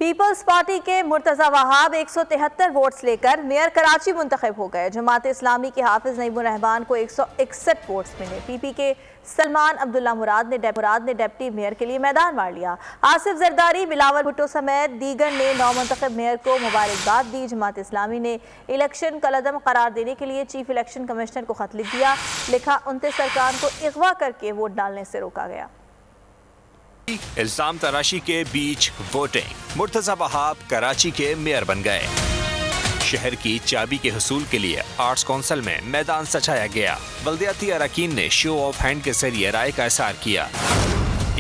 Peoples party के Murtaza Wahab 173 votes लेकर mayor Karachi मुंतखब हो गए। जमात इस्लामी के हाफिज नईमुर रहमान को 161 वोट्स मिले। पीपी के सलमान अब्दुल्ला मुराद ने डिप्टी मेयर के लिए मैदान मार लिया। आसिफ जरदारी, बिलावल भुट्टो समेत दीगर ने नौमुंतखब मेयर को मुबारकबाद दी। जमात इस्लामी ने इलेक्शन कलअदम करार देने के लिए चीफ इलेक्शन कमिश्नर को खत लिख दिया। लिखा, 29 अरकान को अगवा करके वोट डालने से रोका गया। इल्जाम तराशी के बीच वोटिंग, मुर्तजा वहाब कराची के मेयर बन गए। शहर की चाबी के हुसूल के लिए आर्ट्स काउंसिल में मैदान सजाया गया। बल्दियाती अरकान ने शो ऑफ हैंड के जरिए राय का इज़हार किया।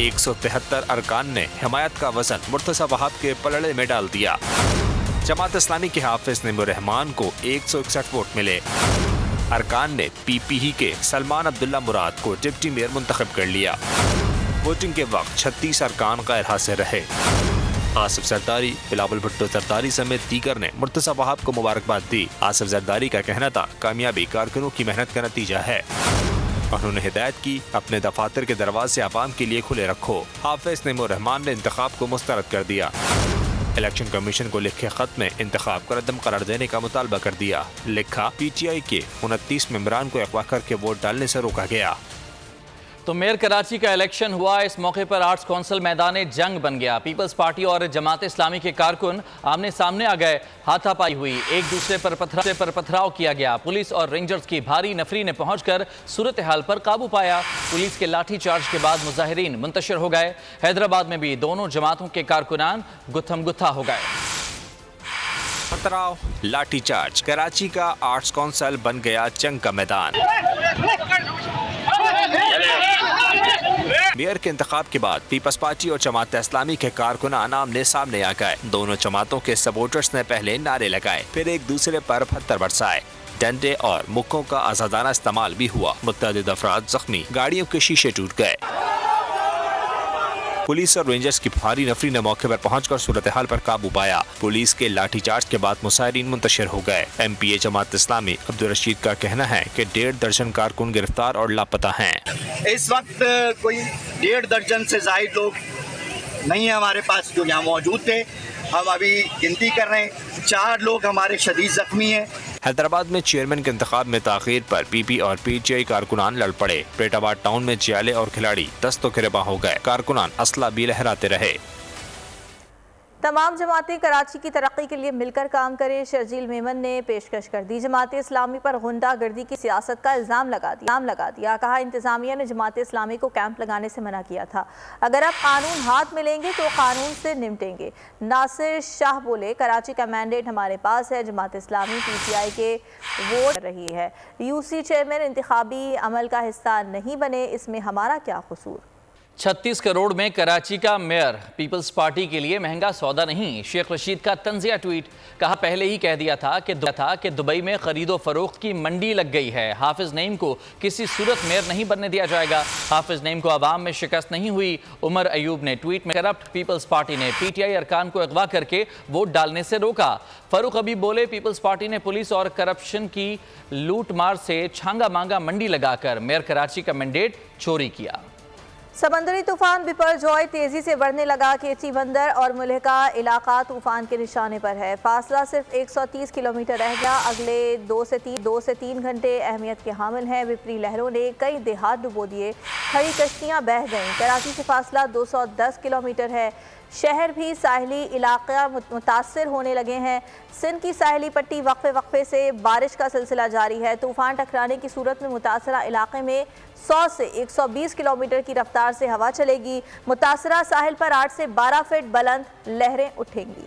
173 अरकान ने हिमायत का वजन मुर्तजा वहाब के पलड़े में डाल दिया। जमात इस्लामी के हाफिज नईमुर रहमान को 161 वोट मिले। अरकान ने पीपीही के सलमान अब्दुल्ला मुराद को डिप्टी मेयर मुंतखब कर लिया। वोटिंग के वक्त 36 अरकान गैर हाजिर रहे। आसिफ जरदारी, बिलावल भुट्टो जरदारी समेत दीगर ने मुर्तजा वहाब को मुबारकबाद दी। आसिफ जरदारी का कहना था, कामयाबी कारकुनों की मेहनत का नतीजा है। उन्होंने हिदायत की, अपने दफातर के दरवाजे आवाम के लिए खुले रखो। हाफिज नईमुर रहमान ने इंतखाब को मुस्तरद कर दिया। इलेक्शन कमीशन को लिखे खत में इंतखाब को रद्दम करार देने का मुतालबा कर दिया। लिखा, PTI के 29 मेंबरान को अगवा करके वोट डालने से रोका गया। तो मेयर कराची का इलेक्शन हुआ। इस मौके पर आर्ट्स काउंसिल मैदान जंग बन गया। पीपल्स पार्टी और जमात इस्लामी के कारकुन आमने सामने आ गए। हाथापाई हुई, एक दूसरे पर पथराव किया गया। पुलिस और रेंजर्स की भारी नफरी ने पहुंचकर सूरत हाल पर काबू पाया। पुलिस के लाठी चार्ज के बाद मुजाहिरीन मुंतशिर हो गए। हैदराबाद में भी दोनों जमातों के कारकुनान गुत्थम गुत्था हो गए। पथराव, लाठी चार्ज, कराची का आर्ट्स काउंसिल बन गया जंग का मैदान। मेयर के इंतखाब के बाद पीपल्स पार्टी और जमात इस्लामी के कारकुनान आमने सामने आ गए। दोनों जमातों के सपोर्टर्स ने पहले नारे लगाए, फिर एक दूसरे पर पत्थर बरसाए। डंडे और मुक्कों का आजादाना इस्तेमाल भी हुआ। मुतअद्दिद अफराद जख्मी, गाड़ियों के शीशे टूट गए। पुलिस और रेंजर्स की भारी नफरी ने मौके पर पहुंचकर सूरत हाल पर काबू पाया। पुलिस के लाठीचार्ज के बाद मुसाहिरीन मुंतशिर हो गए। MPA जमात इस्लामी अब्दुल रशीद का कहना है कि 1.5 दर्जन कारकुन गिरफ्तार और लापता हैं। इस वक्त कोई 1.5 दर्जन से ज्यादा लोग नहीं है हमारे पास जो यहाँ मौजूद थे। हम अभी गिनती कर रहे हैं, 4 लोग हमारे शदीद जख्मी हैं। हैदराबाद में चेयरमैन के इंतखाब में ताखीर पर PP और PTI कारकुनान लड़ पड़े। पेटाबाद टाउन में जियाले और खिलाड़ी दस्तो गिरबा हो गए। कारकुनान असला भी लहराते रहे। तमाम जमातें कराची की तरक्की के लिए मिलकर काम करें, शर्जील मेमन ने पेशकश कर दी। जमात इस्लामी पर गुंडागर्दी की सियासत का इल्ज़ाम लगा दिया। कहा, इंतजामिया ने जमात इस्लामी को कैंप लगाने से मना किया था। अगर अब कानून हाथ में लेंगे तो कानून से निपटेंगे। नासिर शाह बोले, कराची का मैंडेट हमारे पास है। जमात इस्लामी PTI के वोट रही है। UC चेयरमैन इंतखाबी अमल का हिस्सा नहीं बने, इसमें हमारा क्या कसूर। 36 करोड़ में कराची का मेयर पीपल्स पार्टी के लिए महंगा सौदा नहीं। शेख रशीद का तंजिया ट्वीट। कहा, पहले ही कह दिया था कि दुबई में खरीदो फरोख्त की मंडी लग गई है। हाफिज नईम को किसी सूरत मेयर नहीं बनने दिया जाएगा। हाफिज नईम को अवाम में शिकस्त नहीं हुई। उमर अयूब ने ट्वीट में, करप्ट पीपल्स पार्टी ने PTI अरकान को अगवा करके वोट डालने से रोका। फारूक हबीब बोले, पीपल्स पार्टी ने पुलिस और करप्शन की लूट मार से छांगा मांगा मंडी लगाकर मेयर कराची का मैंडेट चोरी किया। समंदरी तूफान बिपरजॉय तेजी से बढ़ने लगा। केची बंदर और मुल्हिका इलाका तूफान के निशाने पर है। फासला सिर्फ 130 किलोमीटर रह गया। अगले 2 से 3 घंटे अहमियत के हामिल हैं। विपरी लहरों ने कई देहात डुबो दिए। खड़ी कश्तियां बह गईं। कराची से फासला 210 किलोमीटर है। शहर भी साहली इलाका मुतासर होने लगे हैं। सिंध की साहली पट्टी वक्फे से बारिश का सिलसिला जारी है। तूफान टकराने की सूरत में मुतासरा इलाके में 100 से 120 किलोमीटर की रफ्तार से हवा चलेगी। मुतासरा साहिल पर 8 से 12 फीट बुलंद लहरें उठेंगी।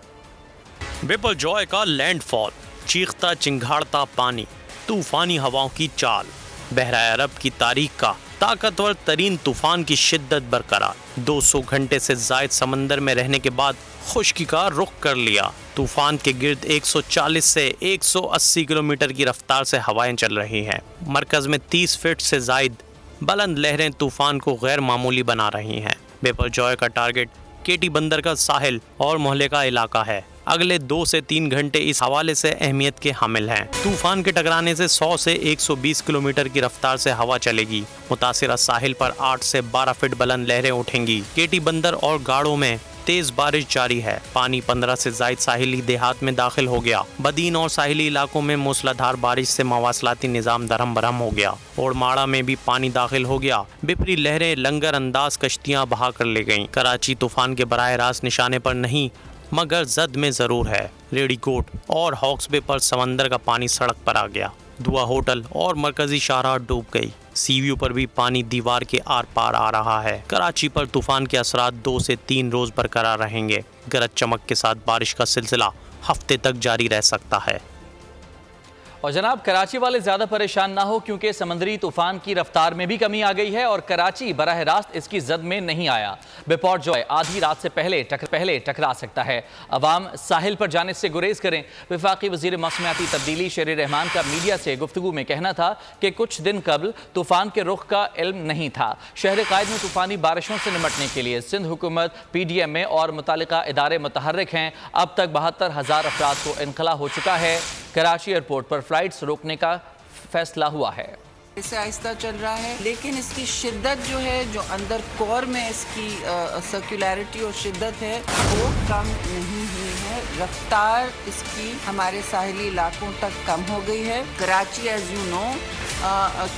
बिपरजॉय का लैंडफॉल, चीखता चिंगाड़ता पानी, तूफानी हवाओं की चाल, बहरा अरब की तारीख का ताकतवर तरीन तूफान की शिद्दत बरकरार। 200 घंटे से जायद समंदर में रहने के बाद खुश्की का रुख कर लिया। तूफान के गिर्द 140 से 180 किलोमीटर की रफ्तार से हवाएं चल रही हैं। मरकज में 30 फीट से जायद बुलंद लहरें तूफान को गैर मामूली बना रही हैं। बिपरजॉय का टारगेट केटी बंदर का साहिल और मोहल्ले का इलाका है। अगले 2 से 3 घंटे इस हवाले से अहमियत के हामिल हैं। तूफान के टकराने से 100 से 120 किलोमीटर की रफ्तार से हवा चलेगी। मुतासिरा साहिल पर 8 से 12 फीट बुलंद लहरें उठेंगी। केटी बंदर और गाड़ों में तेज बारिश जारी है। पानी 15 से ज्यादा साहिली देहात में दाखिल हो गया। बदीन और साहिली इलाकों में मूसलाधार बारिश से मवासलाती निजाम दरहम बरहम हो गया और माड़ा में भी पानी दाखिल हो गया। बिपरी लहरें लंगर अंदाज कश्तियां बहा कर ले गईं। कराची तूफान के बराह रास्त निशाने पर नहीं मगर जद में जरूर है। रेडीकोट और हॉक्स बे पर समंदर का पानी सड़क पर आ गया। दुआ होटल और मरकजी शाहराह डूब गई। सीव्यू पर भी पानी दीवार के आर पार आ रहा है। कराची पर तूफान के असरात 2 से 3 रोज बरकरार रहेंगे। गरज चमक के साथ बारिश का सिलसिला हफ्ते तक जारी रह सकता है। और जनाब, कराची वाले ज्यादा परेशान ना हो क्योंकि समंदरी तूफान की रफ्तार में भी कमी आ गई है और कराची बराह रास्त इसकी जद में नहीं आया। बिपोर्ट जॉय आधी रात से पहले टकरा सकता है। अवाम साहिल पर जाने से गुरेज करें। वफाकी वजीर मौसमियाती तब्दीली शेर रहमान का मीडिया से गुफ्तगू में कहना था कि कुछ दिन कबल तूफान के रुख का इल्म नहीं था। शहर कायद में तूफानी बारिशों से निपटने के लिए सिंध हुकूमत, PDMA और मुतालिका इदारे मुतहर्रिक हैं। अब तक 72,000 अफराद को इनखला हो चुका है। कराची एयरपोर्ट पर फ्लाइट्स रोकने का फैसला हुआ है। इससे आहिस्ता चल रहा है, लेकिन इसकी शिद्दत जो है, जो अंदर कोर में इसकी सर्कुलरिटी और शिद्दत है, वो कम नहीं हुई है। रफ्तार इसकी हमारे साहिली इलाकों तक कम हो गई है। कराची एज यू नो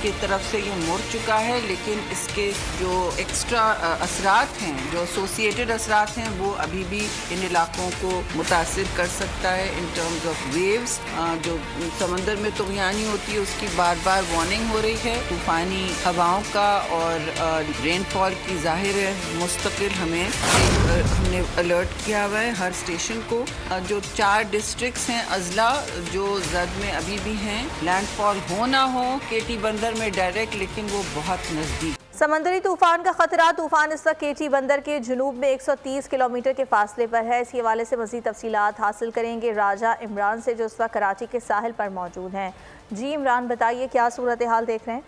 की तरफ से ये मुड़ चुका है, लेकिन इसके जो एक्स्ट्रा असरात हैं, जो एसोसिएटेड असरात हैं, वो अभी भी इन इलाकों को मुतासिर कर सकता है इन टर्म्स ऑफ वेव्स। जो समंदर में तुग़यानी होती है उसकी बार बार वार्निंग हो रही है। तूफ़ानी हवाओं का और रेनफॉल की ज़ाहिर है मुस्तकिल हमने अलर्ट किया हुआ है हर स्टेशन को। जो 4 डिस्ट्रिक्ट्स हैं अजला, जो जद में अभी भी हैं, लैंडफॉल हो ना हो केटी बंदर में डायरेक्ट, लेकिन वो बहुत नज़दीक। समंदरी तूफान का खतरा। तूफान इस वक्त केटी बंदर के जुनूब में 130 किलोमीटर के फासले पर है। इसी हवाले से मज़ीद तफसीलात हासिल करेंगे राजा इमरान से, जो इस वक्त कराची के साहिल पर मौजूद हैं। जी इमरान, बताइए क्या सूरत हाल देख रहे हैं?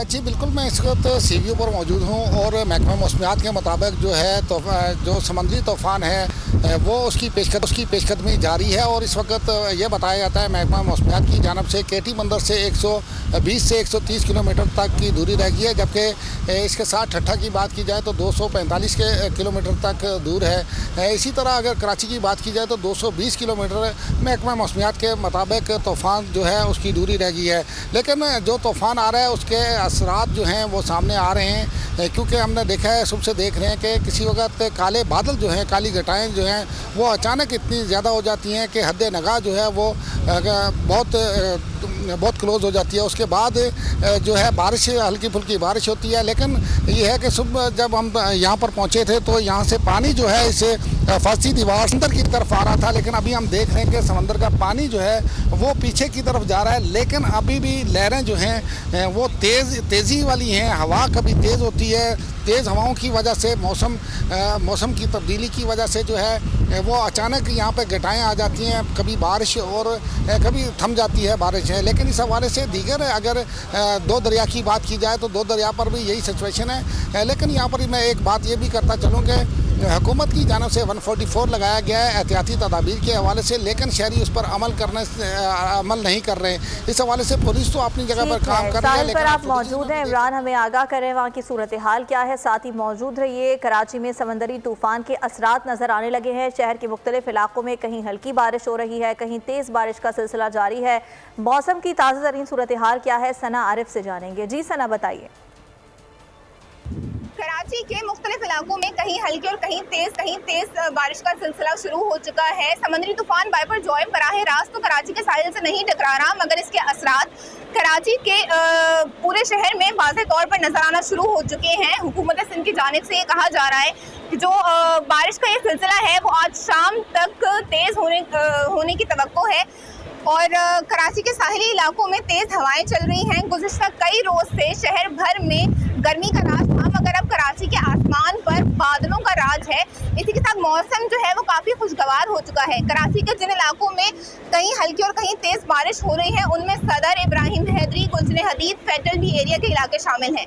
जी बिल्कुल, मैं इस वक्त सीव्यू पर मौजूद हूँ और महकमा मौसमियात के मुताबिक जो है तो जो समंदरी तूफ़ान है वो उसकी पेशकदमी जारी है। और इस वक्त ये बताया जाता है महकमा मौसमियात की जानिब से केटी बंदर से 120 से 130 किलोमीटर तक की दूरी रह गई है, जबकि इसके साथ ठट्ठा की बात की जाए तो 245 किलोमीटर तक दूर है। इसी तरह अगर कराची की बात की जाए तो 220 किलोमीटर महकमा मौसमियात के मुताबिक तूफ़ान जो है उसकी दूरी रह गई है। लेकिन जो तूफ़ान आ रहा है उसके असरात जो हैं वो सामने आ रहे हैं, क्योंकि हमने देखा है, सुबह से देख रहे हैं कि किसी वक्त काले बादल जो हैं, काली घटाएं जो हैं वो अचानक इतनी ज़्यादा हो जाती हैं कि हद नगाह जो है वो बहुत क्लोज हो जाती है। उसके बाद जो है बारिश, हल्की फुल्की बारिश होती है। लेकिन ये है कि सुबह जब हम यहाँ पर पहुँचे थे तो यहाँ से पानी जो है इस फर्शी दीवार समंदर की तरफ आ रहा था, लेकिन अभी हम देख रहे हैं कि समंदर का पानी जो है वो पीछे की तरफ जा रहा है। लेकिन अभी भी लहरें जो हैं वो तेज़ी वाली हैं। हवा कभी तेज़ होती है, तेज़ हवाओं की वजह से मौसम की तब्दीली की वजह से जो है वो अचानक यहाँ पे घटाएं आ जाती हैं, कभी बारिश और कभी थम जाती है बारिश है। लेकिन इस हवाले से दीगर अगर 2 दरिया की बात की जाए तो 2 दरिया पर भी यही सिचुएशन है। लेकिन यहाँ पर मैं एक बात ये भी करता चलूँ कि हुकूमत की जानिब से 144 लगाया गया है एहतियाती तदाबीर के हवाले से, लेकिन शहरी उस पर अमल नहीं कर रहे हैं। इस हवाले से पुलिस तो अपनी जगह पर काम कर रही है। पर आप मौजूद हैं इमरान, हमें आगाह करें वहाँ की सूरत हाल क्या है। साथ ही मौजूद रहिए। कराची में समंदरी तूफान के असरात नजर आने लगे हैं। शहर के मुख्तलिफ इलाकों में कहीं हल्की बारिश हो रही है, कहीं तेज बारिश का सिलसिला जारी है। मौसम की ताज़ा तरीन सूरत हाल क्या है, सना आरिफ से जानेंगे। जी सना, बताइए। कराची के मुख्तलिफ इलाकों में कहीं हल्की और कहीं तेज बारिश का सिलसिला शुरू हो चुका है। समंदरी तूफान बाइपर जॉय बराह रास्त तो कराची के साहिल से नहीं टकरा रहा, मगर इसके असरात कराची के पूरे शहर में वाज़ेह तौर पर नजर आना शुरू हो चुके हैं। हुकूमत सिंध की जानिब से ये कहा जा रहा है कि जो बारिश का ये सिलसिला है वो आज शाम तक तेज होने की तवक्को है। और कराची के साहिली इलाकों में तेज हवाएं चल रही हैं। गुज़िश्ता कई रोज से शहर भर में गर्मी का राज था, मगर अब कराची के आसमान पर बादलों का राज है। इसी के साथ मौसम जो है वो काफ़ी खुशगवार हो चुका है। कराची के जिन इलाकों में कहीं हल्की और कहीं तेज बारिश हो रही है उनमें सदर, इब्राहिम हैदरी, गुलशन हदीद, फेडरल भी एरिया के इलाके शामिल हैं।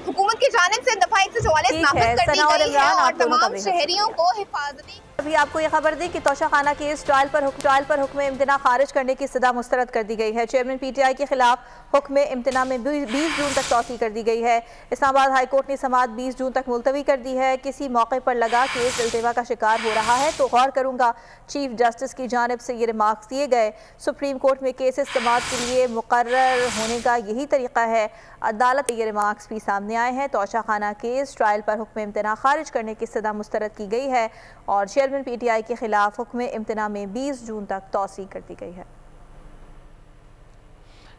हुकूमत की जानिब से दफ़ा 144 नाफिज कर दी गई है और तमाम शहरियों को हिफाजती अभी आपको ये खबर दी कि तोशाखाना केस ट्रायल पर हुक्म इम्तना खारिज करने की सदा मुस्तरद कर दी गई है। चेयरमैन PTI के खिलाफ हुक्म इम्तना में 20 जून तक तौसी कर दी गई है। इस्लामाबाद हाई कोर्ट ने समाअत 20 जून तक मुलतवी कर दी है। किसी मौके पर लगा केस इल्तिवा का शिकार हो रहा है तो गौर करूँगा। चीफ जस्टिस की जानिब से ये रिमार्क्स दिए गए। सुप्रीम कोर्ट में केसेस समाअत के लिए मुकर्रर होने का यही तरीका है। अदालत के ये रिमार्क्स भी सामने आए हैं। तोशाखाना केस ट्रायल पर हुक्म इम्तना खारिज करने की सदा मुस्तरद की गई है और चेयरमैन PTI के खिलाफ हुक्म इम्तना में 20 जून तक तौसी कर दी गई है।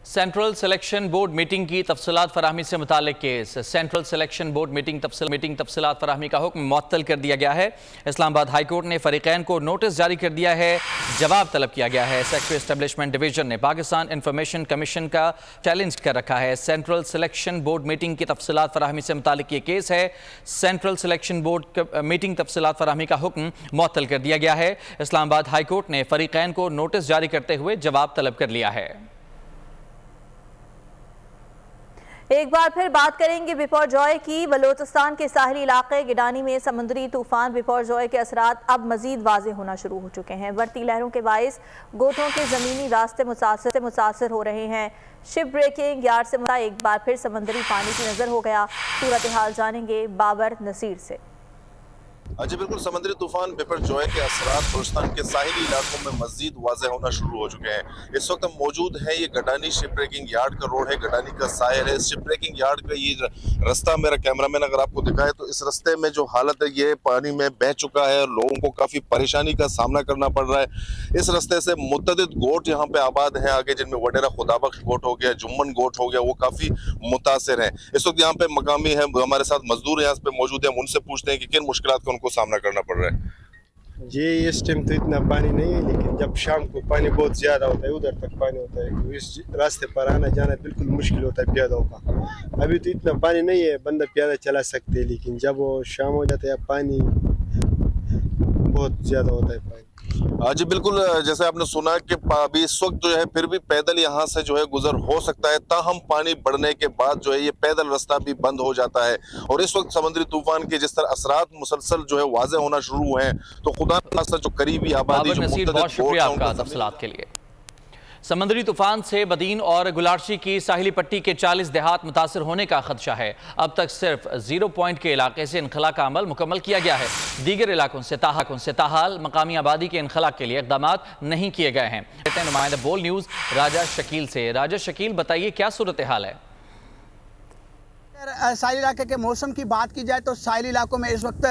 सेंट्रल सिलेक्शन बोर्ड मीटिंग की तफसीलात फराहमी से मुतालिक case. Central selection board meeting तफसीलात फराहमी का हुक्म मुअत्तल कर दिया गया है। इस्लामाबाद हाई कोर्ट ने फरीकैन को नोटिस जारी कर दिया है। जवाब तलब किया गया है। सेक्रेटरी एस्टेब्लिशमेंट डिवीजन ने पाकिस्तान इंफॉर्मेशन कमीशन का चैलेंज कर रखा है। सेंट्रल सिलेक्शन बोर्ड मीटिंग की तफसीलात फराहमी से मुतालिक ये केस है। सेंट्रल सिलेक्शन बोर्ड मीटिंग तफसीलात फराहमी का हुक्म मुअत्तल कर दिया गया है। इस्लामाबाद हाई कोर्ट ने फरीकैन को नोटिस जारी करते हुए जवाब तलब कर लिया है। एक बार फिर बात करेंगे बिपरजॉय की। बलोचिस्तान के साहली इलाके गिडानी में समुद्री तूफान बिपरजॉय के असरात अब मजीद वाज़े होना शुरू हो चुके हैं। बढ़ती लहरों के बाइस गोतों के ज़मीनी रास्ते मुतासर हो रहे हैं। शिप ब्रेकिंग यार्ड से एक बार फिर समंदरी पानी की नज़र हो गया। सूरत हाल जानेंगे बाबर नसीर से। जी बिल्कुल, समुद्री तूफान बिपरजॉय के असरात बलूचिस्तान के साहिली इलाकों में मजीद वाज़े होना शुरू हो चुके हैं। इस वक्त हम मौजूद है, ये गडानी शिप ब्रेकिंग यार्ड का रोड है, गडानी का साहिल है। शिप ब्रेकिंग यार्ड का ये रास्ता मेरा कैमरामैन अगर आपको दिखाए तो इस रास्ते में जो हालत है ये पानी में बह चुका है। लोगों को काफ़ी परेशानी का सामना करना पड़ रहा है। इस रास्ते से मुतअद्दिद गोट यहाँ पे आबाद हैं आगे, जिनमें वडेरा खुदाबख्श गोट हो गया, जुम्मन गोट हो गया, वो काफ़ी मुतासिर हैं। इस वक्त यहाँ पे मकामी है, हमारे साथ मजदूर यहाँ पे मौजूद हैं, उनसे पूछते हैं कि किन मुश्किलात का उनको सामना करना पड़ रहा है। जी इस टाइम तो इतना पानी नहीं है, लेकिन जब शाम को पानी बहुत ज़्यादा होता है, उधर तक पानी होता है, तो इस रास्ते पर आना जाना बिल्कुल मुश्किल होता है प्यादों का। अभी तो इतना पानी नहीं है, बंदा प्यादा चला सकते हैं, लेकिन जब वो शाम हो जाता है पानी बहुत ज़्यादा होता है पानी। जी बिल्कुल, जैसे आपने सुना कि अभी इस वक्त जो है फिर भी पैदल यहाँ से जो है गुजर हो सकता है, ताहम पानी बढ़ने के बाद जो है ये पैदल रास्ता भी बंद हो जाता है। और इस वक्त समुद्री तूफान के जिस तरह असरात मुसलसल जो है वाज़े होना शुरू हुए हैं, तो खुदा खास्ता जो करीबी आबादी के लिए। समंदरी तूफान से बदीन और गुलारशी की साहिली पट्टी के 40 देहात मुतासर होने का खदशा है। अब तक सिर्फ 0 पॉइंट के इलाके से इनखला का अमल मुकम्मल किया गया है। दीगर इलाकों से ताहाल मकामी आबादी के इनखला के लिए इक़दाम नहीं किए गए हैं। नुमाइंदा बोल न्यूज़ राजा शकील से। राजा शकील, बताइए क्या सूरत हाल है? साहिल इलाके के मौसम की बात की जाए तो साहिल इलाकों में इस वक्त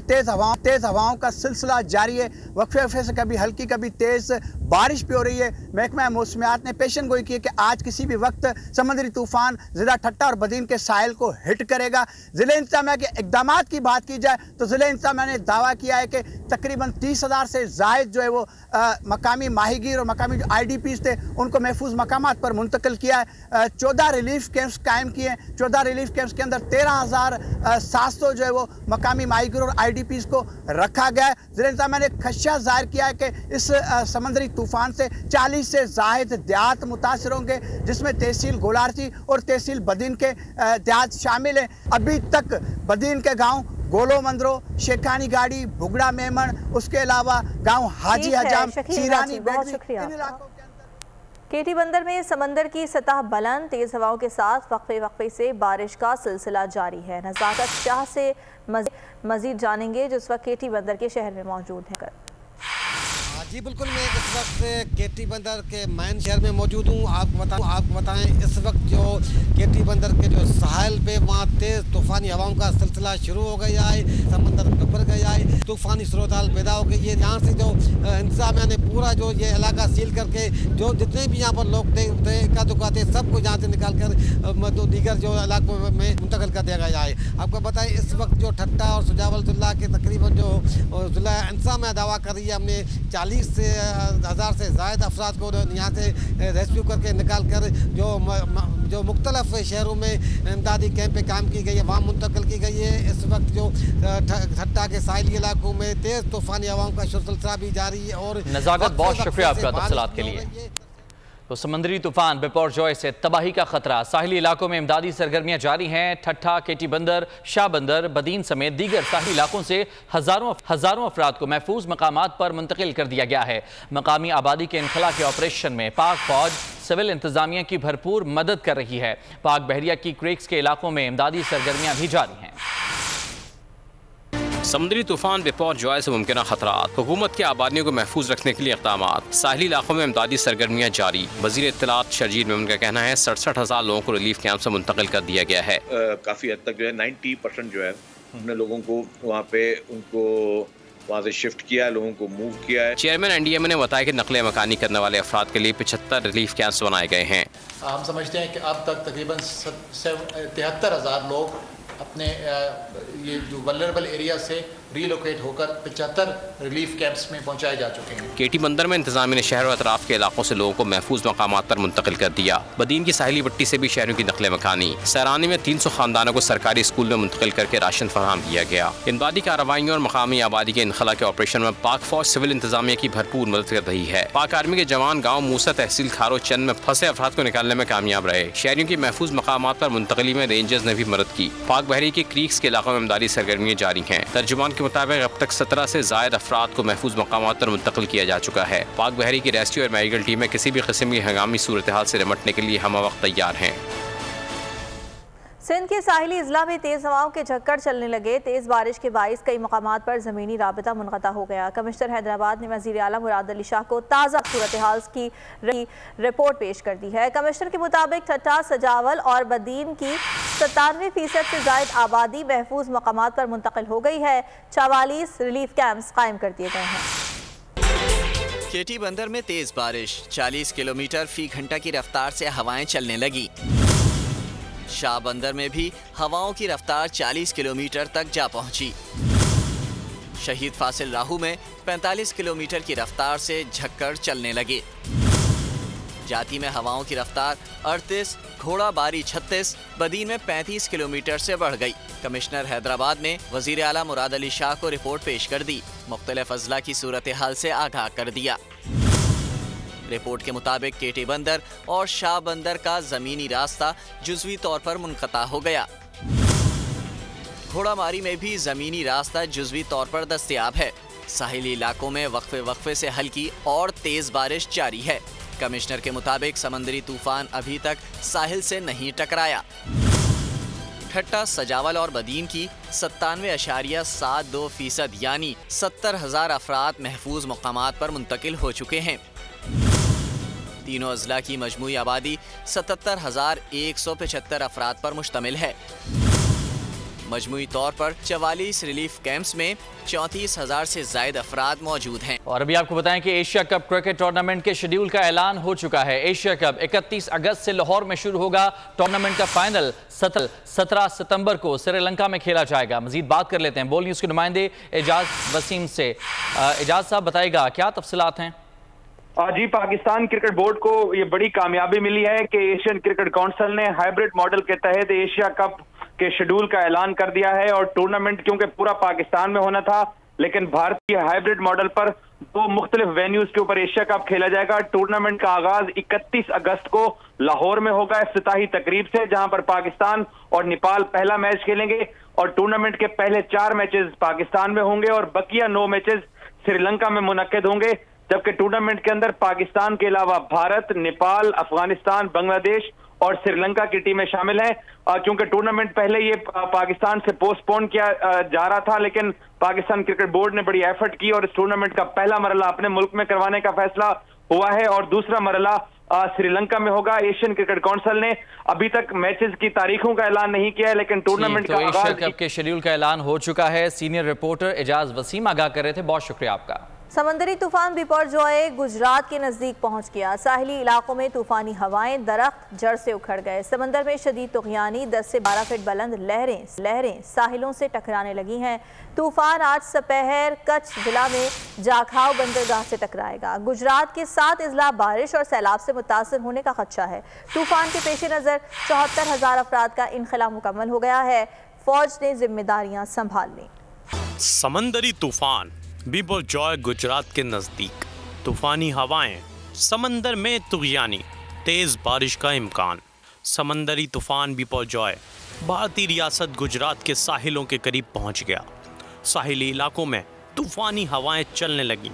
तेज़ हवाओं का सिलसिला जारी है। वक्फे से कभी हल्की कभी तेज़ बारिश भी हो रही है। महकमा मौसमियात ने पेशन गोई की है कि आज किसी भी वक्त समुद्री तूफ़ान ज़िला ठट्टा और बदीन के साहिल को हिट करेगा। ज़िले इंतज़ामिया के इक़दाम की बात की जाए तो ज़िले इंतज़ामिया ने दावा किया है कि तकरीबन 30,000 से ज़ायद जो है वो मकामी माहीगीर और मकामी जो IDPs थे उनको महफूज मकामात पर मुंतकिल किया है। 14 रिलीफ कैंप्स कायम किए। 14 रिलीफ कैंप्स के अंदर 13,700 जो है वो मकामी माहीगीर और IDPs को रखा गया है। ज़िला इंतज़ामिया ने खदशा ज़ाहिर किया है कि इस समंदरी तूफ़ान से 40 से ज़ायद देहात मुतासर होंगे, जिसमें तहसील गोलारची और तहसील बदीन के देहात शामिल हैं। अभी तक बदीन के गाँव गोलो मंदरो, शेखानी गाड़ी, भुगड़ा मेमन, उसके अलावा गांव हाजी हजाम, सीरानी, बहुत शुक्रिया। केटी बंदर में समंदर की सतह बुलंद, तेज हवाओं के साथ वक्फे से बारिश का सिलसिला जारी है। नज़ाकत शाह से मजीद जानेंगे जो इस वक्त केटी बंदर के शहर में मौजूद है। जी बिल्कुल, मैं इस वक्त केटी बंदर के मेन शहर में मौजूद हूँ। आपको बताएं इस वक्त जो केटी बंदर के जो साहिल पे वहाँ तेज़ तूफ़ानी हवाओं का सिलसिला शुरू हो गया है। समंदर उभर गया है, तूफ़ानी सूरत-हाल पैदा हो गई है। यहाँ से जो इंतज़ामिया ने पूरा जो ये इलाका सील करके जो जितने भी यहाँ पर लोग थे इक्का दुक्का थे सबको यहाँ से निकाल कर तो दीगर जो इलाकों में मुंतकिल कर दिया गया है। आपको बताएं इस वक्त जो ठट्टा और सुजावल जिला के तकरीबन जो जिला इंतज़ामिया दावा कर रही है, हमने 40 से 1000 से ज़ायद अफराद को यहाँ से रेस्क्यू करके निकाल कर जो मुख्तलिफ शहरों में इमदादी कैंप पे काम की गई है वहाँ मुंतकिल की गई है। इस वक्त जो ठट्टा के साहिली इलाकों में तेज़ तूफ़ानी हवाओं का सिलसिला भी जारी है। और नज़ाकत, बहुत शुक्रिया आपका तफसीलात के लिए। तो समंदरी तूफान बिपरजॉय से तबाही का खतरा। साहिली इलाकों में इमदादी सरगर्मियां जारी हैं। ठट्ठा, केटी बंदर, शाह बंदर, बदीन समेत दीगर साहिली इलाकों से हजारों अफराद को महफूज मकामात पर मुंतकिल कर दिया गया है। मकामी आबादी के इनखला के ऑपरेशन में पाक फौज सिविल इंतजामिया की भरपूर मदद कर रही है। पाक बहरिया की क्रीक्स के इलाकों में इमदादी सरगर्मियां भी जारी हैं। समुद्री तूफान बिपरजॉय से मुमकिन खतरात, हुकूमत की आबादियों को महफूज रखने के लिए इक़दाम। साहिली इलाकों में इमदादी सरगर्मियाँ जारी। वज़ीर इत्तलात शरजील मेमन का कहना है 67,000 लोगों को रिलीफ कैंप से मुंतकिल कर दिया गया है। काफ़ी हद तक जो है 90% जो है हमने लोगों को वहाँ पे उनको वहाँ से शिफ्ट किया, लोगों को मूव किया है। चेयरमैन NDMA ने बताया कि नकल मकानी करने वाले अफराद के लिए 75 रिलीफ कैंप्स बनाए गए हैं। हम समझते हैं कि अब तक तकरीबन 73,000 लोग अपने ये जो वल्नरेबल एरिया से रीलोकेट होकर 75 रिलीफ कैंप्स में पहुंचाए जा चुके हैं। केटी बंदर में इंतजामिया ने शहर और अतराफ के इलाकों से लोगों को महफूज मकामात पर मुंतकिल कर दिया। बदीन की साहिली पट्टी से भी शहरों की नकल मकानी। सैरानी में 300 खानदानों को सरकारी स्कूल में मुंतकिल करके राशन फराहम किया गया। इमदादी कार्रवाइयों और मकामी आबादी के इनखला के ऑपरेशन में पाक फौज सिविल इंतजामिया की भरपूर मदद कर रही है। पाक आर्मी के जवान गाँव मूसा तहसील खारो चंद में फंसे अफराद को निकालने में कामयाब रहे। शहरियों की महफूज मकामात पर मुंतकली में रेंजर्स ने भी मदद की। पाक बहरी के क्रीक्स के इलाकों में इमदादी सरगर्मियाँ जारी हैं। तर्जुमान के मुताबिक अब तक 17 से ज़ायद अफराद को महफूज मकामात पर मुंतकिल किया जा चुका है। पाक बहरी की रेस्क्यू और मेडिकल टीमें किसी भी किस्म की हंगामी सूरत हाल से निपटने के लिए हम वक्त तैयार हैं। सिंध के साहिली इजला में तेज़ हवाओं के झक्कड़ चलने लगे। तेज़ बारिश के बाइस कई मकामात पर ज़मीनी राबता मुनक़ता हो गया। कमिश्नर हैदराबाद ने वज़ीर आला मुराद अली शाह को ताज़ा सूरत हाल की रिपोर्ट पेश कर दी है। कमिश्नर के मुताबिक ठट्ठा, सजावल और बदीन की 97% से ज़ायद आबादी महफूज मकामात पर मुंतकिल हो गई है। 44 रिलीफ कैंप्स कायम कर दिए गए हैं। केटी बंदर में तेज़ बारिश, 40 किलोमीटर फी घंटा की रफ्तार से हवाएं चलने लगी। शाह बंदर में भी हवाओं की रफ्तार 40 किलोमीटर तक जा पहुंची। शहीद फासिल राहू में 45 किलोमीटर की रफ्तार से झक्कड़ चलने लगे। जाती में हवाओं की रफ्तार 38, घोड़ाबारी 36, बदीन में 35 किलोमीटर से बढ़ गई। कमिश्नर हैदराबाद ने वजीर आला मुराद अली शाह को रिपोर्ट पेश कर दी। मुख्तलिफ अजला की सूरत हाल से आगाह कर दिया। रिपोर्ट के मुताबिक केटी बंदर और शाह बंदर का जमीनी रास्ता जुज़वी तौर पर मुनक़ता हो गया। घोड़ामारी में भी जमीनी रास्ता जुज़वी तौर पर दस्तयाब है। साहिली इलाकों में वक्फे से हल्की और तेज बारिश जारी है। कमिश्नर के मुताबिक समंदरी तूफान अभी तक साहिल से नहीं टकराया। ठट्टा, सजावल और बदीन की 97.72% यानी 70,000 अफराद महफूज मकामात पर मुंतकिल हो चुके हैं। तीनों अजला की मजमूई आबादी 77,175 अफराद पर मुश्तमिल है। मजमूई तौर पर 44 रिलीफ कैंप्स में 34,000 से ज्यादा अफराद मौजूद हैं। और अभी आपको बताएं कि एशिया कप क्रिकेट टूर्नामेंट के शेड्यूल का ऐलान हो चुका है। एशिया कप 31 अगस्त से लाहौर में शुरू होगा। टूर्नामेंट का फाइनल 17 सितंबर को श्रीलंका में खेला जाएगा। मजीद बात कर लेते हैं बोल न्यूज़ के नुमाइंदे एजाज वसीम से। एजाज साहब बताएगा क्या तफसीलात हैं? जी, पाकिस्तान क्रिकेट बोर्ड को ये बड़ी कामयाबी मिली है कि एशियन क्रिकेट काउंसिल ने हाइब्रिड मॉडल के तहत एशिया कप के शेड्यूल का ऐलान कर दिया है। और टूर्नामेंट क्योंकि पूरा पाकिस्तान में होना था, लेकिन भारतीय हाइब्रिड मॉडल पर 2 मुख्तलिफ वेन्यूज के ऊपर एशिया कप खेला जाएगा। टूर्नामेंट का आगाज 31 अगस्त को लाहौर में होगा इफ्तिताही तकरीब से, जहां पर पाकिस्तान और नेपाल पहला मैच खेलेंगे। और टूर्नामेंट के पहले 4 मैचेस पाकिस्तान में होंगे और बकिया 9 मैचेस श्रीलंका में मुनक्किद होंगे। जबकि टूर्नामेंट के अंदर पाकिस्तान के अलावा भारत, नेपाल, अफगानिस्तान, बांग्लादेश और श्रीलंका की टीमें शामिल हैं। क्योंकि टूर्नामेंट पहले ये पाकिस्तान से पोस्टपोन किया जा रहा था, लेकिन पाकिस्तान क्रिकेट बोर्ड ने बड़ी एफर्ट की और इस टूर्नामेंट का पहला मरला अपने मुल्क में करवाने का फैसला हुआ है और दूसरा मरला श्रीलंका में होगा। एशियन क्रिकेट काउंसिल ने अभी तक मैचेस की तारीखों का ऐलान नहीं किया है, लेकिन टूर्नामेंट का एशिया कप के शेड्यूल का ऐलान हो चुका है। सीनियर रिपोर्टर एजाज वसीम आगाह कर रहे थे, बहुत शुक्रिया आपका। समंदरी तूफान बिपरजॉय गुजरात के नज़दीक पहुंच गया। साहिली इलाकों में तूफानी हवाएं, दरख्त जड़ से उखड़ गए। समंदर में शदीद तुग़यानी, 10 से 12 फीट बुलंद लहरें साहिलों से टकराने लगी हैं। तूफान आज सपहर कच्छ जिला में जाखाव बंदरगाह से टकराएगा। गुजरात के 7 अजला बारिश और सैलाब से मुतासर होने का खदशा है। तूफान के पेश नज़र 74,000 अफराद का इनखला मुकम्मल हो गया है। फौज ने जिम्मेदारियां संभाल ली। समंदरी तूफान बिपरजॉय गुजरात के नज़दीक, तूफानी हवाएं समंदर में तुगयानी, तेज बारिश का इम्कान। समंदरी तूफान बिपरजॉय भारतीय रियासत गुजरात के साहिलों के करीब पहुंच गया। साहिली इलाकों में तूफानी हवाएं चलने लगीं।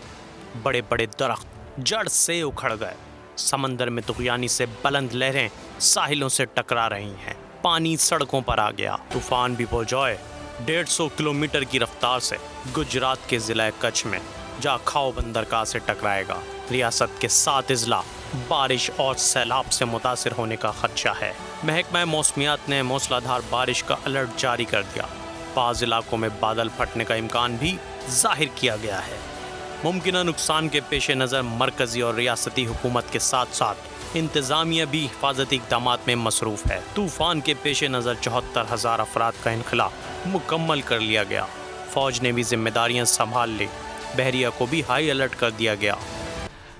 बड़े बड़े दरख्त जड़ से उखड़ गए। समंदर में तुगयानी से बुलंद लहरें साहिलों से टकरा रही हैं। पानी सड़कों पर आ गया। तूफान बिपरजॉय 150 किलोमीटर की रफ्तार से गुजरात के जिला कच्छ में जा खाओ बंदरगाह से टकराएगा। रियासत के 7 अजला बारिश और सैलाब से मुतासिर होने का खदशा है। महकमा मौसमियात ने मूसलाधार बारिश का अलर्ट जारी कर दिया। बाज़ इलाकों में बादल फटने का इम्कान भी जाहिर किया गया है। मुमकिन नुकसान के पेश नज़र मरकजी और रियासती हुकूमत के साथ साथ इंतज़ामिया भी हिफाजती इक़दाम में मसरूफ़ है। तूफ़ान के पेश नज़र 74,000 अफराद का इनखला मुकम्मल कर लिया गया। फ़ौज ने भी जिम्मेदारियाँ संभाल ली। बहरिया को भी हाई अलर्ट कर दिया गया।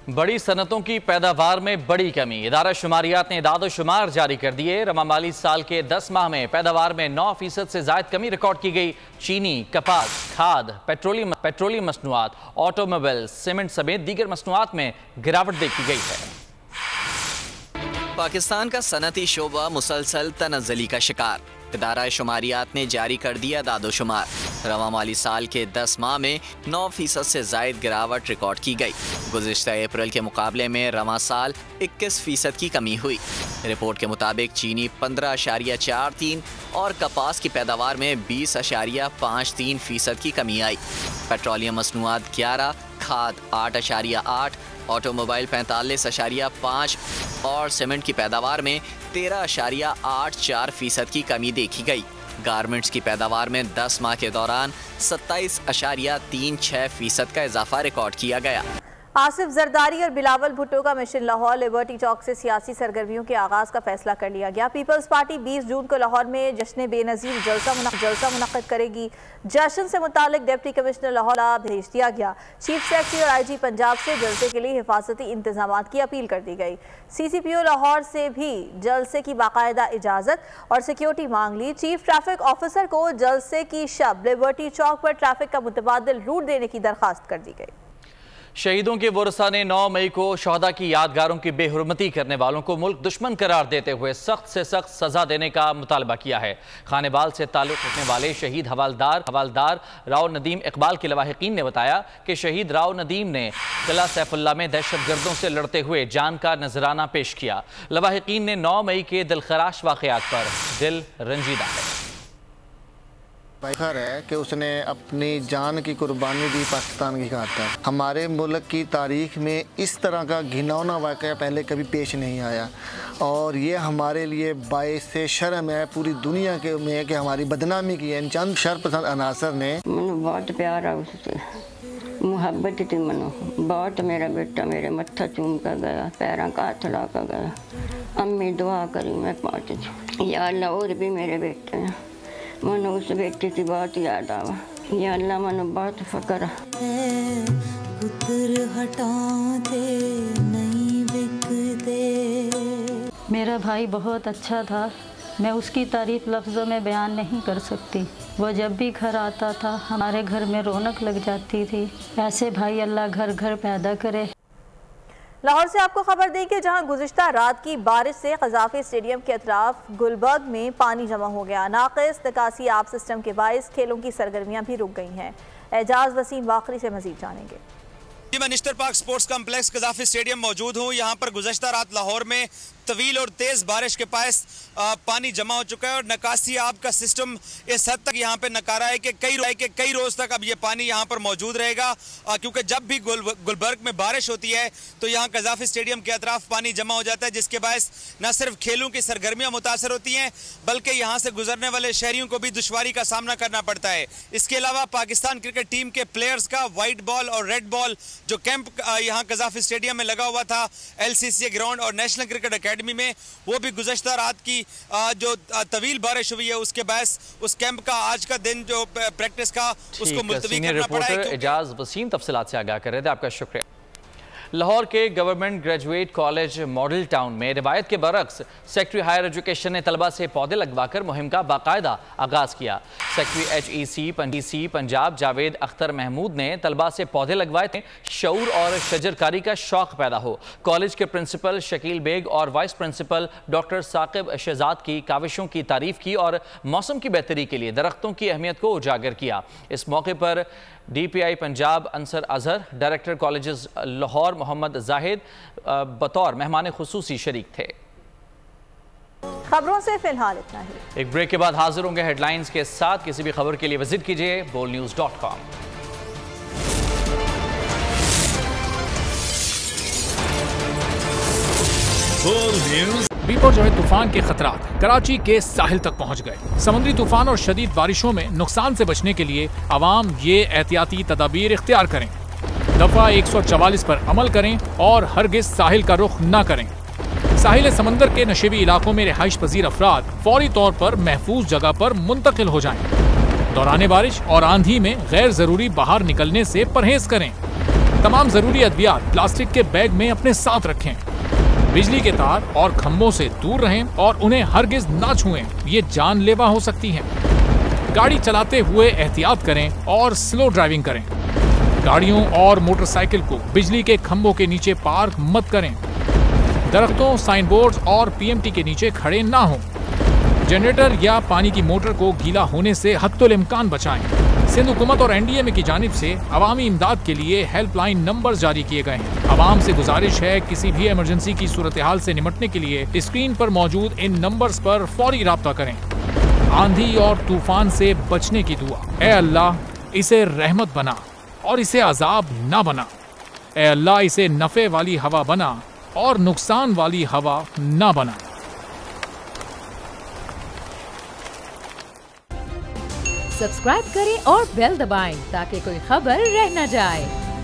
बड़ी सनतों की पैदावार में बड़ी कमी। इदारा शुमारियात ने इदाद-ओ-शुमार जारी कर दिए। रवा माली साल के 10 माह में पैदावार में 9% से ज़ायद कमी रिकॉर्ड की गई। चीनी, कपास, खाद, पेट्रोलियम मसनूआत, ऑटोमोबाइल, सीमेंट समेत दीगर मसनूआत में गिरावट देखी गई है। पाकिस्तान का सनती शोबा मुसलसल तनज़्ज़ुली का शिकार। इदारा शुमारियात ने जारी कर दिया दादोशुमार। रवा माली साल के 10 माह में 9% से ज़ायद गिरावट रिकॉर्ड की गई। गुज़िश्ता अप्रैल के मुकाबले में रवा साल 21% की कमी हुई। रिपोर्ट के मुताबिक चीनी 15.43 और कपास की पैदावार में 20.53% की कमी आई। पेट्रोलियम मसनूआत 11, खाद 8.8, ऑटोमोबाइल 45.5 और सीमेंट की पैदावार में 13.84% की कमी देखी गई। गारमेंट्स की पैदावार में 10 माह के दौरान 27.36% का इजाफा रिकॉर्ड किया गया। आसिफ जरदारी और बिलावल भुट्टो का मिशन लाहौर लिबर्टी चौक से सियासी सरगर्मियों के आगाज का फैसला कर लिया गया। पीपल्स पार्टी 20 जून को लाहौर में जश्न बेनज़ीर जलसा मुनक़्क़िद करेगी। जश्न से मुतालिक डिप्टी कमिश्नर लाहौर भेज दिया गया। चीफ सेक्रेटरी और IG पंजाब से जलसे के लिए हिफाजती इंतजाम की अपील कर दी गई। CCPO लाहौर से भी जलसे की बाकायदा इजाज़त और सिक्योरिटी मांग ली। चीफ ट्रैफिक ऑफिसर को जलसे की शब लिबर्टी चौक पर ट्रैफिक का मुतबादिल रूट देने की दरख्वास्त कर दी गई। शहीदों के वरसा ने 9 मई को शहदा की यादगारों की बेहुरमती करने वालों को मुल्क दुश्मन करार देते हुए सख्त से सख्त सजा देने का मुतालबा किया है। खानेबाल से ताल्लुक़ रखने वाले शहीद हवालदार राव नदीम इकबाल के लवाहिकीन ने बताया कि शहीद राव नदीम ने किला सैफुल्ला में दहशतगर्दों से लड़ते हुए जान का नजराना पेश किया। लवाहिकीन ने 9 मई के दिलखराश वाक़यात पर दिल रंजीदा है। फख्र है कि उसने अपनी जान की कुर्बानी दी पाकिस्तान की खातिर। हमारे मुल्क की तारीख में इस तरह का घिनौना वाक़या पहले कभी पेश नहीं आया और ये हमारे लिए बाइस शर्म है पूरी दुनिया के में कि हमारी बदनामी की है। चंद शरपसंद अनासर ने बहुत प्यार है उससे, मुहब्बत थी मनो बहुत। मेरा बेटा मेरे मत्था चूम कर गया, पैरों का हाथ ला कर गया। अम्मी दुआ करी मैं पहुँच या अल्लाह और भी मेरे बेटे हैं। मनो उस बेटे की बहुत याद आवा। या अल्लाह मनो बहुत फकर पुत्र हटाते नहीं बिकते। मेरा भाई बहुत अच्छा था, मैं उसकी तारीफ लफ्ज़ों में बयान नहीं कर सकती। वो जब भी घर आता था हमारे घर में रौनक लग जाती थी। ऐसे भाई अल्लाह घर घर पैदा करे। लाहौर से आपको खबर दें कि जहां गुज़िश्ता रात की बारिश से क़ज़ाफ़ी स्टेडियम के अतराफ गुलबर्ग में पानी जमा हो गया। नाक़िस निकासी आब सिस्टम के बाइस खेलों की सरगर्मियां भी रुक गई हैं। एजाज वसीम बाखरी से मज़ीद जानेंगे। मैं Nishtar park sports complex Gaddafi stadium मौजूद हूँ। यहाँ पर गुज़श्ता रात लाहौर में तवील और तेज़ बारिश के पास पानी जमा हो चुका है और निकासी आब का सिस्टम इस हद तक यहाँ पे नकारा है कि कई रोज़ तक अब ये पानी यहाँ पर मौजूद रहेगा, क्योंकि जब भी गुलबर्ग में बारिश होती है तो यहाँ क़ज़ाफ़ी स्टेडियम के अतराफ पानी जमा हो जाता है, जिसके बायस न सिर्फ खेलों की सरगर्मियाँ मुतासर होती हैं बल्कि यहाँ से गुजरने वाले शहरियों को भी दुश्वारी का सामना करना पड़ता है। इसके अलावा पाकिस्तान क्रिकेट टीम के प्लेयर्स का वाइट बॉल और रेड बॉल जो कैंप यहाँ क़ज़ाफ़ी स्टेडियम में लगा हुआ था LCCA ग्राउंड और नेशनल क्रिकेट अकेडमी में, वो भी गुज़श्ता रात की जो तवील बारिश हुई है उसके बायस उस कैंप का आज का दिन जो प्रैक्टिस का उसको मुलतवी करना पड़ा है। एजाज वसीम तफसीलात से आगाह कर रहे थे, आपका शुक्रिया। लाहौर के government graduate college model town में रिवायत के बरक्स सेक्रेटरी हायर एजुकेशन ने तलबा से पौधे लगवाकर मुहिम का बाकायदा आगाज किया। सेक्रेटरी HEC पंजाब जावेद अख्तर महमूद ने तलबा से पौधे लगवाए थे शऊर और शजरकारी का शौक पैदा हो। कॉलेज के प्रिंसिपल शकील बेग और vice principal doctor Saqib Shahzad की काविशों की तारीफ की और मौसम की बेहतरी के लिए दरख्तों की अहमियत को उजागर किया। इस मौके पर DPI Punjab Ansar Azhar, director colleges Lahore Mohammad Zahid बतौर मेहमान खुसूसी शरीक थे। खबरों से फिलहाल इतना ही। एक ब्रेक के बाद हाजिर होंगे हेडलाइंस के साथ। किसी भी खबर के लिए विजिट कीजिए bolnews.com। बिपरजॉय तूफान के खतरात कराची के साहिल तक पहुंच गए। समुद्री तूफान और शदीद बारिशों में नुकसान से बचने के लिए आवाम ये एहतियाती तदाबीर इख्तियार करें। दफा 144 पर अमल करें और हरगिज साहिल का रुख न करें। साहिल समंदर के नशेबी इलाकों में रिहाइश पजीर अफराद फौरी तौर पर महफूज जगह पर मुंतकिल हो जाएं। दौरान बारिश और आंधी में गैर जरूरी बाहर निकलने से परहेज करें। तमाम जरूरी अद्वियात प्लास्टिक के बैग में अपने साथ रखें। बिजली के तार और खंभों से दूर रहें और उन्हें हरगिज ना छुएं, ये जानलेवा हो सकती हैं। गाड़ी चलाते हुए एहतियात करें और स्लो ड्राइविंग करें। गाड़ियों और मोटरसाइकिल को बिजली के खंभों के नीचे पार्क मत करें। दरख्तों, साइन बोर्ड और PMT के नीचे खड़े ना हों। जनरेटर या पानी की मोटर को गीला होने से हत्तुल इम्कान बचाएं। सिंध हुकूमत और NDMA की जानिब से अवामी इमदाद के लिए हेल्पलाइन नंबर जारी किए गए हैं। आवाम से गुजारिश है किसी भी इमरजेंसी की सूरत हाल से निपटने के लिए स्क्रीन पर मौजूद इन नंबर्स पर फौरी राब्ता करें। आंधी और तूफान से बचने की दुआ। ए अल्लाह, इसे रहमत बना और इसे अजाब ना बना। ए अल्लाह, इसे नफे वाली हवा बना और नुकसान वाली हवा ना बना। सब्सक्राइब करें और बेल दबाएं ताकि कोई खबर रह न जाए।